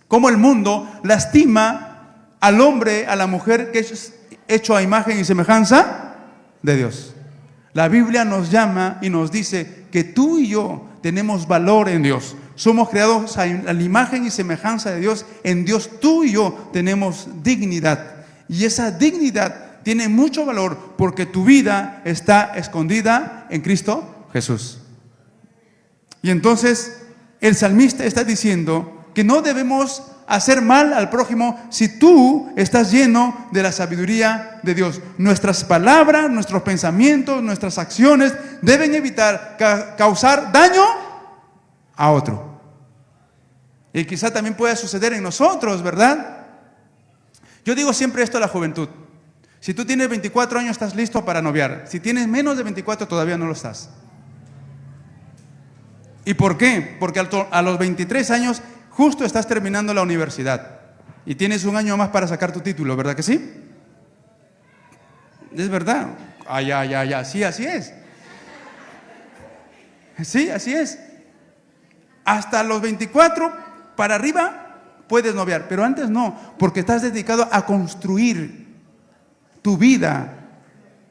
Cómo el mundo lastima al hombre, a la mujer que es hecho a imagen y semejanza de Dios. La Biblia nos llama y nos dice que tú y yo tenemos valor en Dios. Somos creados a la imagen y semejanza de Dios. En Dios tú y yo tenemos dignidad. Y esa dignidad tiene mucho valor porque tu vida está escondida en Cristo Jesús. Y entonces el salmista está diciendo que no debemos hacer mal al prójimo si tú estás lleno de la sabiduría de Dios. Nuestras palabras, nuestros pensamientos, nuestras acciones deben evitar causar daño a otro. Y quizá también pueda suceder en nosotros, ¿verdad? Yo digo siempre esto a la juventud. Si tú tienes 24 años, estás listo para noviar. Si tienes menos de 24, todavía no lo estás. ¿Y por qué? Porque a los 23 años justo estás terminando la universidad y tienes un año más para sacar tu título, ¿verdad que sí? Es verdad. Ya, sí, así es. Sí, así es. Hasta los 24 para arriba puedes noviar, pero antes no, porque estás dedicado a construir tu vida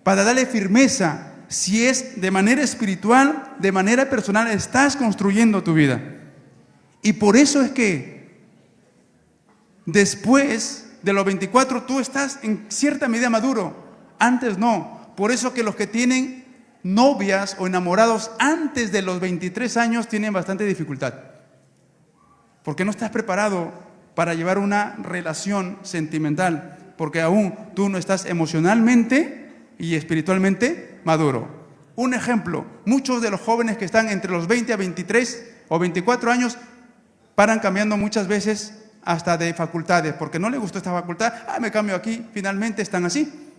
para darle firmeza. Si es de manera espiritual, de manera personal, estás construyendo tu vida. Y por eso es que después de los 24 tú estás en cierta medida maduro. Antes no. Por eso que los que tienen novias o enamorados antes de los 23 años tienen bastante dificultad. Porque no estás preparado para llevar una relación sentimental. Porque aún tú no estás emocionalmente y espiritualmente maduro. Un ejemplo, muchos de los jóvenes que están entre los 20 a 23 o 24 años paran cambiando muchas veces hasta de facultades, porque no les gustó esta facultad, me cambio aquí, finalmente están así.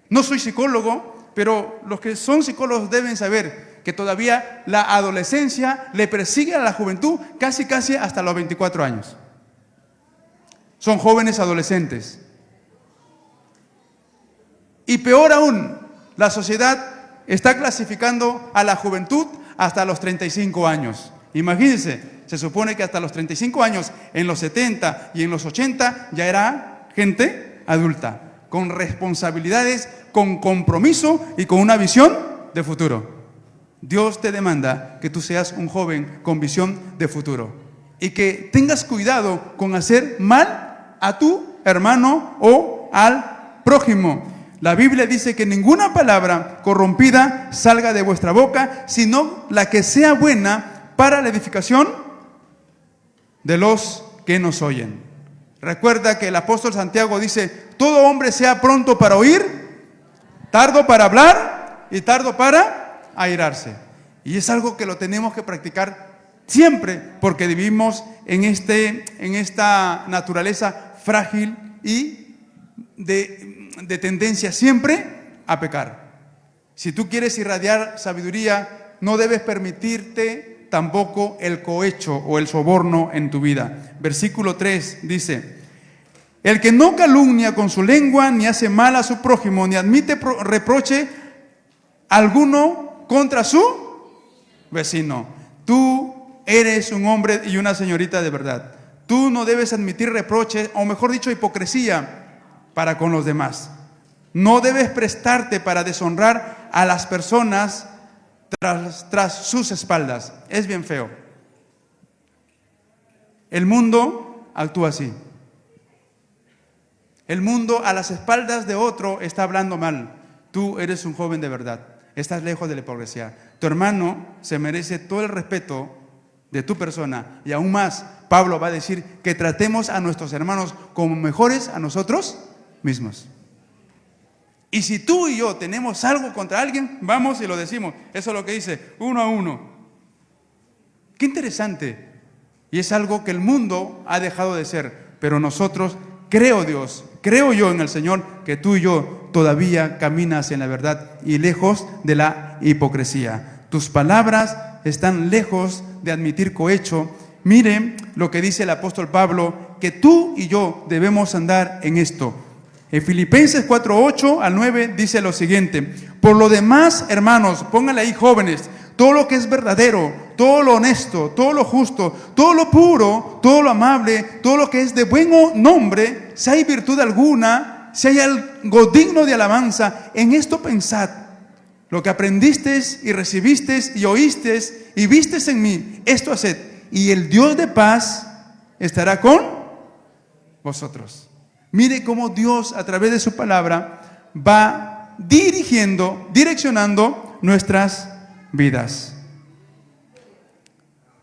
No soy psicólogo, pero los que son psicólogos deben saber que todavía la adolescencia le persigue a la juventud casi hasta los 24 años. Son jóvenes adolescentes. Y peor aún, la sociedad está clasificando a la juventud hasta los 35 años. Imagínense, se supone que hasta los 35 años, en los 70 y en los 80, ya era gente adulta, con responsabilidades, con compromiso y con una visión de futuro. Dios te demanda que tú seas un joven con visión de futuro y que tengas cuidado con hacer mal a tu hermano o al prójimo. La Biblia dice que ninguna palabra corrompida salga de vuestra boca, sino la que sea buena para la edificación de los que nos oyen. Recuerda que el apóstol Santiago dice, todo hombre sea pronto para oír, tardo para hablar y tardo para airarse. Y es algo que lo tenemos que practicar siempre, porque vivimos en esta naturaleza frágil y de tendencia siempre a pecar. Si tú quieres irradiar sabiduría, no debes permitirte tampoco el cohecho o el soborno en tu vida. Versículo 3 dice, el que no calumnia con su lengua, ni hace mal a su prójimo, ni admite reproche alguno contra su vecino. Tú eres un hombre y una señorita de verdad. Tú no debes admitir reproches, o mejor dicho, hipocresía para con los demás. No debes prestarte para deshonrar a las personas tras sus espaldas. Es bien feo. El mundo actúa así. El mundo a las espaldas de otro está hablando mal. Tú eres un joven de verdad. Estás lejos de la hipocresía. Tu hermano se merece todo el respeto de tu persona. Y aún más, Pablo va a decir que tratemos a nuestros hermanos como mejores a nosotros mismos. Y si tú y yo tenemos algo contra alguien, vamos y lo decimos. Eso es lo que dice, 1 a 1. Qué interesante. Y es algo que el mundo ha dejado de ser. Pero nosotros, creo yo en el Señor, que tú y yo todavía caminas en la verdad y lejos de la hipocresía. Tus palabras están lejos de admitir cohecho. Miren lo que dice el apóstol Pablo, que tú y yo debemos andar en esto. En Filipenses 4:8 al 9 dice lo siguiente: por lo demás, hermanos, pónganle ahí jóvenes, todo lo que es verdadero, todo lo honesto, todo lo justo, todo lo puro, todo lo amable, todo lo que es de buen nombre, si hay virtud alguna, si hay algo digno de alabanza, en esto pensad. Lo que aprendisteis y recibisteis y oísteis y visteis en mí, esto haced, y el Dios de paz estará con vosotros. Mire cómo Dios, a través de su palabra, va direccionando nuestras vidas.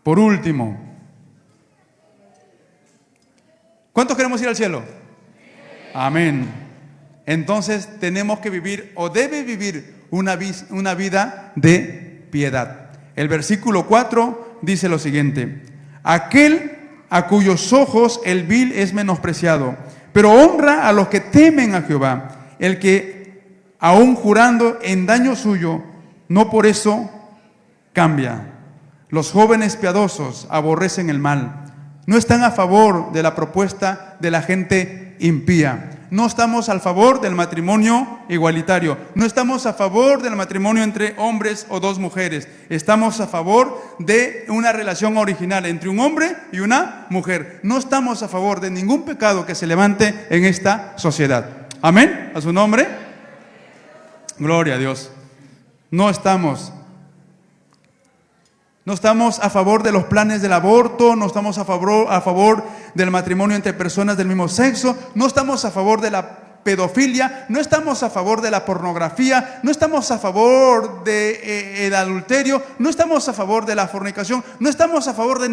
Por último, ¿cuántos queremos ir al cielo? Amén. Entonces tenemos que vivir, o debe vivir, una vida de piedad. El versículo 4 dice lo siguiente: aquel a cuyos ojos el vil es menospreciado, pero honra a los que temen a Jehová, el que aun jurando en daño suyo, no por eso cambia. Los jóvenes piadosos aborrecen el mal. No están a favor de la propuesta de la gente impía. No estamos a favor del matrimonio igualitario. No estamos a favor del matrimonio entre hombres o dos mujeres. Estamos a favor de una relación original entre un hombre y una mujer. No estamos a favor de ningún pecado que se levante en esta sociedad. Amén. A su nombre. Gloria a Dios. No estamos a favor de los planes del aborto, no estamos a favor del matrimonio entre personas del mismo sexo, no estamos a favor de la pedofilia, no estamos a favor de la pornografía, no estamos a favor del adulterio, no estamos a favor de la fornicación, no estamos a favor de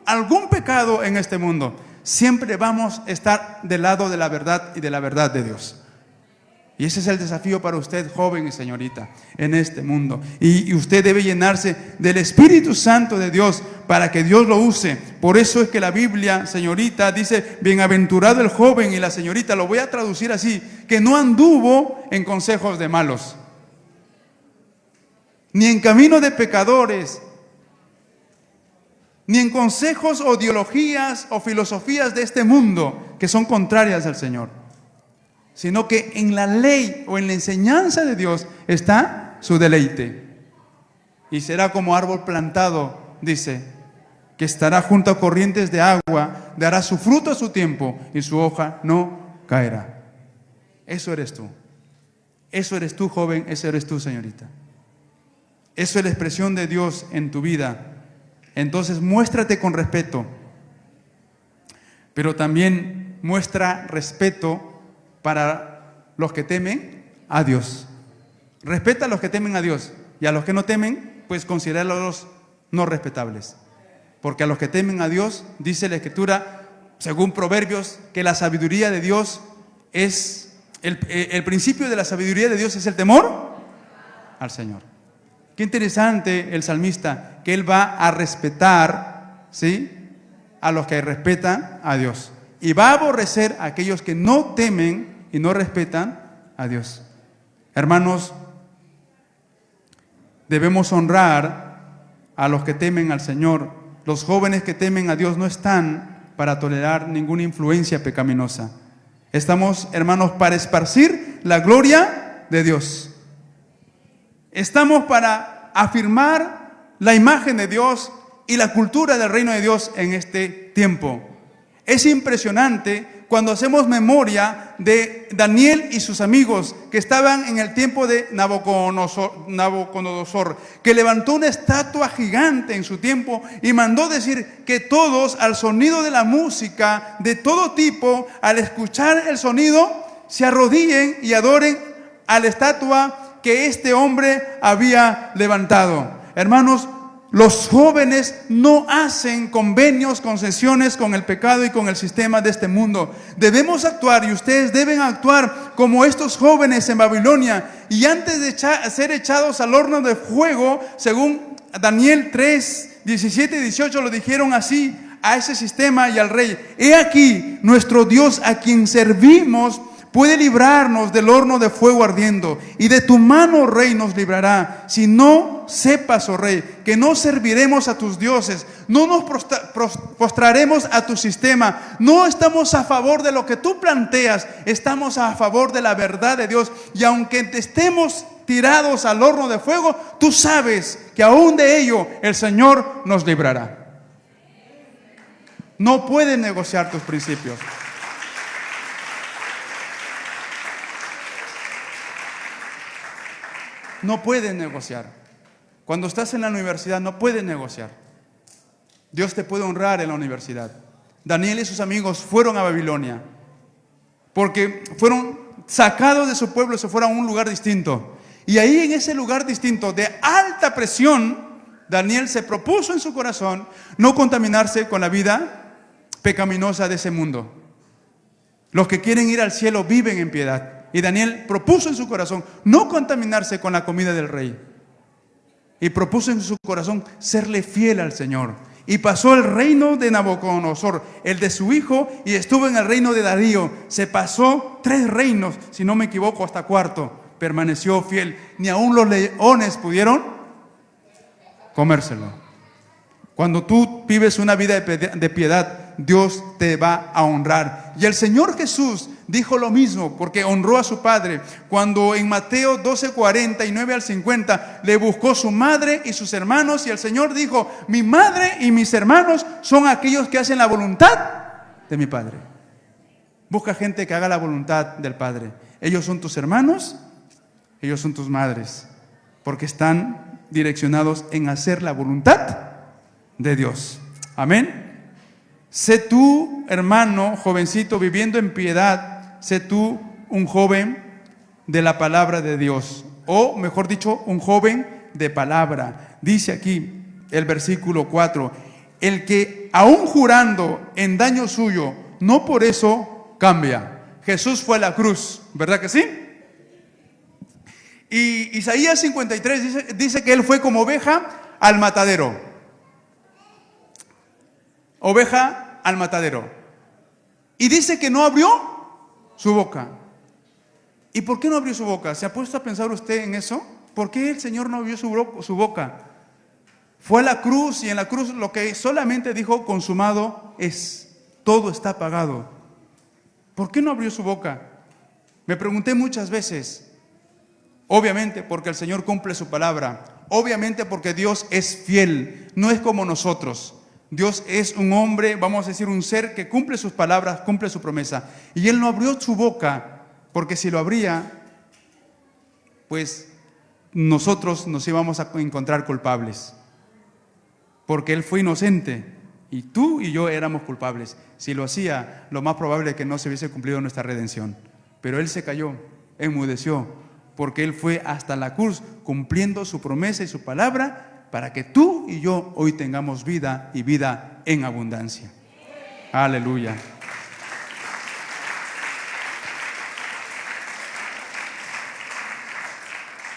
algún pecado en este mundo. Siempre vamos a estar del lado de la verdad y de la verdad de Dios. Y ese es el desafío para usted, joven y señorita, en este mundo. Y usted debe llenarse del Espíritu Santo de Dios para que Dios lo use. Por eso es que la Biblia, señorita, dice: bienaventurado el joven y la señorita, lo voy a traducir así, que no anduvo en consejos de malos, ni en camino de pecadores, ni en consejos o ideologías o filosofías de este mundo que son contrarias al Señor, sino que en la ley o en la enseñanza de Dios está su deleite. Y será como árbol plantado, dice, que estará junto a corrientes de agua, dará su fruto a su tiempo y su hoja no caerá. Eso eres tú. Eso eres tú, joven, eso eres tú, señorita. Eso es la expresión de Dios en tu vida. Entonces muéstrate con respeto, pero también muestra respeto para los que temen a Dios. Respeta a los que temen a Dios, y a los que no temen, pues considéralos no respetables. Porque a los que temen a Dios, dice la Escritura, según Proverbios, que la sabiduría de Dios es, el principio de la sabiduría de Dios es el temor al Señor. Qué interesante el salmista, que él va a respetar, ¿sí?, a los que respetan a Dios, y va a aborrecer a aquellos que no temen y no respetan a Dios. Hermanos, debemos honrar a los que temen al Señor. Los jóvenes que temen a Dios no están para tolerar ninguna influencia pecaminosa. Estamos, hermanos, para esparcir la gloria de Dios. Estamos para afirmar la imagen de Dios y la cultura del reino de Dios en este tiempo. Es impresionante cuando hacemos memoria de Daniel y sus amigos que estaban en el tiempo de Nabucodonosor, que levantó una estatua gigante en su tiempo y mandó decir que todos, al sonido de la música de todo tipo, al escuchar el sonido, se arrodillen y adoren a la estatua que este hombre había levantado. Hermanos, los jóvenes no hacen convenios, concesiones con el pecado y con el sistema de este mundo. Debemos actuar, y ustedes deben actuar como estos jóvenes en Babilonia. Y antes de ser echados al horno de fuego, según Daniel 3, 17 y 18, lo dijeron así a ese sistema y al rey: he aquí, nuestro Dios a quien servimos puede librarnos del horno de fuego ardiendo, y de tu mano, rey, nos librará. Si no sepas, oh rey, que no serviremos a tus dioses, no nos postraremos a tu sistema. No estamos a favor de lo que tú planteas, estamos a favor de la verdad de Dios. Y aunque estemos tirados al horno de fuego, tú sabes que aún de ello el Señor nos librará. No puedes negociar tus principios. No puedes negociar. Cuando estás en la universidad no puedes negociar. Dios te puede honrar en la universidad. Daniel y sus amigos fueron a Babilonia porque fueron sacados de su pueblo y se fueron a un lugar distinto. Y ahí, en ese lugar distinto de alta presión, Daniel se propuso en su corazón no contaminarse con la vida pecaminosa de ese mundo. Los que quieren ir al cielo viven en piedad. Y Daniel propuso en su corazón no contaminarse con la comida del rey. Y propuso en su corazón serle fiel al Señor. Y pasó el reino de Nabucodonosor, el de su hijo, y estuvo en el reino de Darío. Se pasó 3 reinos, si no me equivoco, hasta 4. Permaneció fiel. Ni aun los leones pudieron comérselo. Cuando tú vives una vida de piedad, Dios te va a honrar. Y el Señor Jesús dijo lo mismo, porque honró a su Padre. Cuando en Mateo 12:49 al 50 le buscó su madre y sus hermanos, y el Señor dijo: mi madre y mis hermanos son aquellos que hacen la voluntad de mi Padre. Busca gente que haga la voluntad del Padre. Ellos son tus hermanos, ellos son tus madres, porque están direccionados en hacer la voluntad de Dios. Amén. Sé tú, hermano, jovencito, viviendo en piedad, sé tú un joven de la palabra de Dios, o mejor dicho, un joven de palabra. Dice aquí el versículo 4: el que aún jurando en daño suyo, no por eso cambia. Jesús fue a la cruz, ¿verdad que sí? Y Isaías 53 dice que él fue como oveja al matadero. Oveja al matadero. Y dice que no abrió su boca. ¿Y por qué no abrió su boca? ¿Se ha puesto a pensar usted en eso? ¿Por qué el Señor no abrió su boca? Fue a la cruz, y en la cruz lo que solamente dijo: consumado es, todo está pagado. ¿Por qué no abrió su boca? Me pregunté muchas veces. Obviamente porque el Señor cumple su palabra. Obviamente porque Dios es fiel, no es como nosotros. Dios es un hombre, vamos a decir, un ser que cumple sus palabras, cumple su promesa. Y Él no abrió su boca, porque si lo abría, pues nosotros nos íbamos a encontrar culpables. Porque Él fue inocente y tú y yo éramos culpables. Si lo hacía, lo más probable es que no se hubiese cumplido nuestra redención. Pero Él se calló, enmudeció, porque Él fue hasta la cruz cumpliendo su promesa y su palabra, para que tú y yo hoy tengamos vida, y vida en abundancia. Aleluya.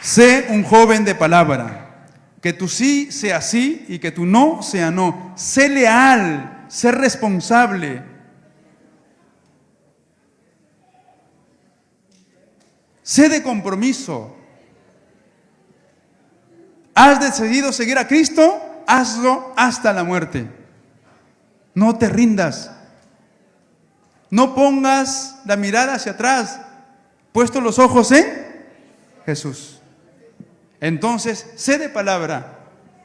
Sé un joven de palabra, que tu sí sea sí y que tu no sea no. Sé leal, sé responsable. Sé de compromiso. ¿Has decidido seguir a Cristo? Hazlo hasta la muerte. No te rindas. No pongas la mirada hacia atrás, puesto los ojos en Jesús. Entonces, sé de palabra.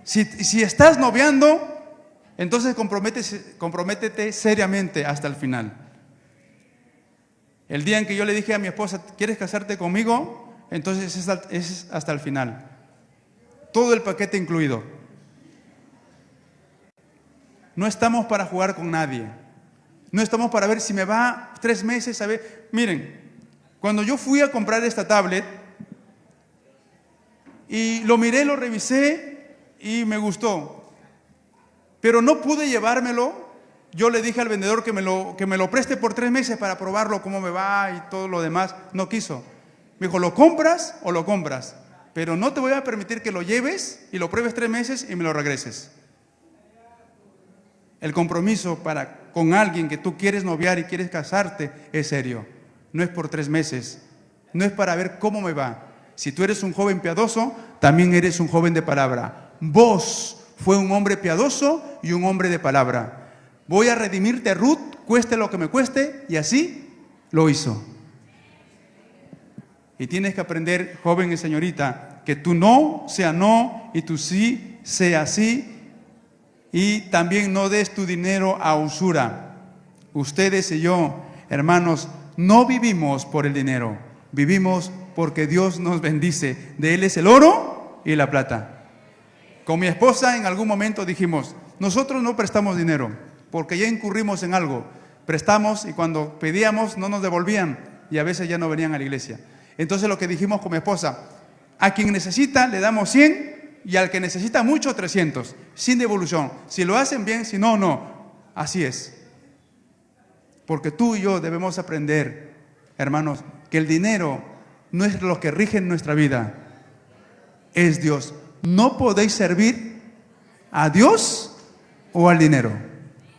Si estás noviando, entonces comprométete seriamente hasta el final. El día en que yo le dije a mi esposa: ¿quieres casarte conmigo? Entonces es hasta el final. Todo el paquete incluido. No estamos para jugar con nadie. No estamos para ver si me va 3 meses a ver. Miren, cuando yo fui a comprar esta tablet y lo miré, lo revisé y me gustó, pero no pude llevármelo. Yo le dije al vendedor que me lo preste por 3 meses para probarlo, cómo me va y todo lo demás. No quiso. Me dijo: ¿lo compras o lo compras? Pero no te voy a permitir que lo lleves y lo pruebes 3 meses y me lo regreses. El compromiso con alguien que tú quieres noviar y quieres casarte es serio. No es por 3 meses. No es para ver cómo me va. Si tú eres un joven piadoso, también eres un joven de palabra. Vos fue un hombre piadoso y un hombre de palabra. Voy a redimirte, Ruth, cueste lo que me cueste, y así lo hizo. Y tienes que aprender, joven y señorita, que tu no sea no y tu sí sea sí. Y también no des tu dinero a usura. Ustedes y yo, hermanos, no vivimos por el dinero. Vivimos porque Dios nos bendice. De Él es el oro y la plata. Con mi esposa en algún momento dijimos: nosotros no prestamos dinero porque ya incurrimos en algo. Prestamos y cuando pedíamos no nos devolvían y a veces ya no venían a la iglesia. Entonces lo que dijimos con mi esposa: a quien necesita le damos 100 y al que necesita mucho 300, sin devolución. Si lo hacen bien, si no, no. Así es. Porque tú y yo debemos aprender, hermanos, que el dinero no es lo que rige en nuestra vida, es Dios. No podéis servir a Dios o al dinero.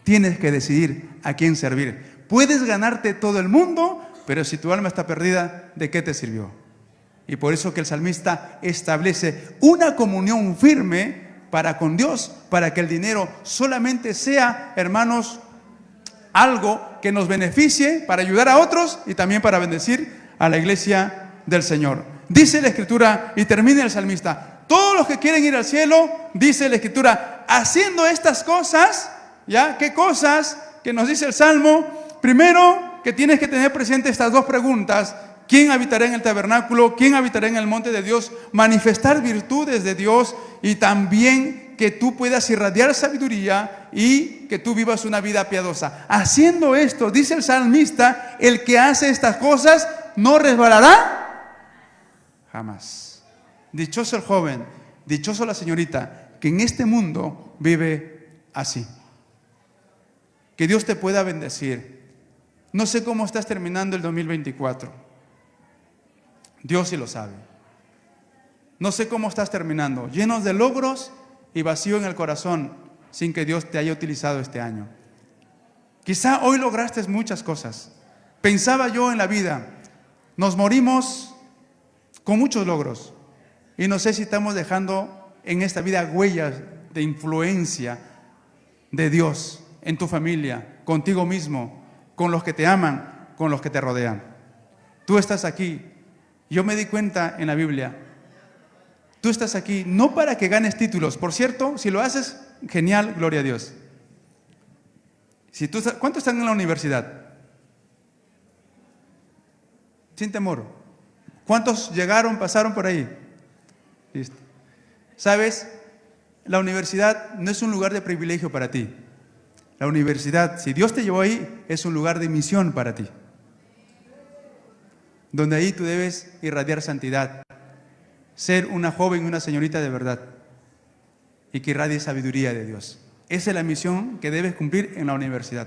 Tienes que decidir a quién servir. Puedes ganarte todo el mundo, pero si tu alma está perdida, ¿de qué te sirvió? Y por eso que el salmista establece una comunión firme para con Dios, para que el dinero solamente sea, hermanos, algo que nos beneficie para ayudar a otros y también para bendecir a la iglesia del Señor. Dice la Escritura, y termina el salmista: todos los que quieren ir al cielo, dice la Escritura, haciendo estas cosas, ¿ya? ¿Qué cosas que nos dice el Salmo? Primero, que tienes que tener presente estas dos preguntas: ¿quién habitará en el tabernáculo? ¿Quién habitará en el monte de Dios? Manifestar virtudes de Dios, y también que tú puedas irradiar sabiduría y que tú vivas una vida piadosa. Haciendo esto, dice el salmista, el que hace estas cosas no resbalará jamás. Dichoso el joven, dichoso la señorita que en este mundo vive así. Que Dios te pueda bendecir. No sé cómo estás terminando el 2024. Dios sí lo sabe. No sé cómo estás terminando, llenos de logros y vacío en el corazón, sin que Dios te haya utilizado este año. Quizá hoy lograste muchas cosas. Pensaba yo en la vida, nos morimos con muchos logros, y no sé si estamos dejando en esta vida huellas de influencia de Dios en tu familia, contigo mismo, con los que te aman, con los que te rodean. Tú estás aquí. Yo me di cuenta en la Biblia, tú estás aquí no para que ganes títulos. Por cierto, si lo haces, genial, gloria a Dios. ¿Cuántos están en la universidad? Sin temor. ¿Cuántos llegaron, pasaron por ahí? Listo. ¿Sabes? La universidad no es un lugar de privilegio para ti. La universidad, si Dios te llevó ahí, es un lugar de misión para ti, donde ahí tú debes irradiar santidad, ser una joven, una señorita de verdad, y que irradie sabiduría de Dios. Esa es la misión que debes cumplir en la universidad.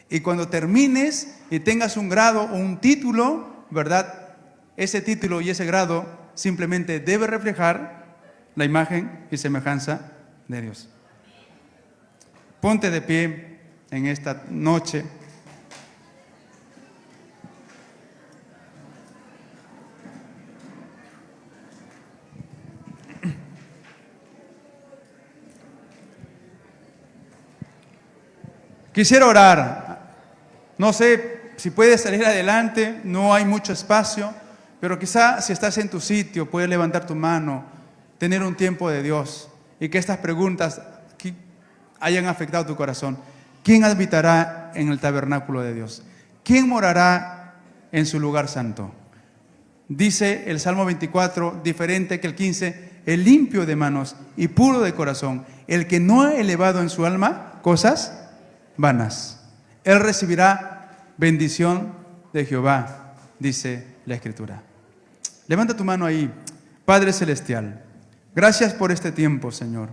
Y cuando termines y tengas un grado o un título, ¿verdad? Ese título y ese grado simplemente debe reflejar la imagen y semejanza de Dios. Ponte de pie en esta noche. Quisiera orar. No sé si puedes salir adelante, no hay mucho espacio, pero quizá si estás en tu sitio puedes levantar tu mano, tener un tiempo de Dios y que estas preguntas hayan afectado tu corazón. ¿Quién habitará en el tabernáculo de Dios? ¿Quién morará en su lugar santo? Dice el Salmo 24, diferente que el 15, el limpio de manos y puro de corazón, el que no ha elevado en su alma cosas vanas. Él recibirá bendición de Jehová, dice la Escritura. Levanta tu mano ahí. Padre Celestial, gracias por este tiempo, Señor.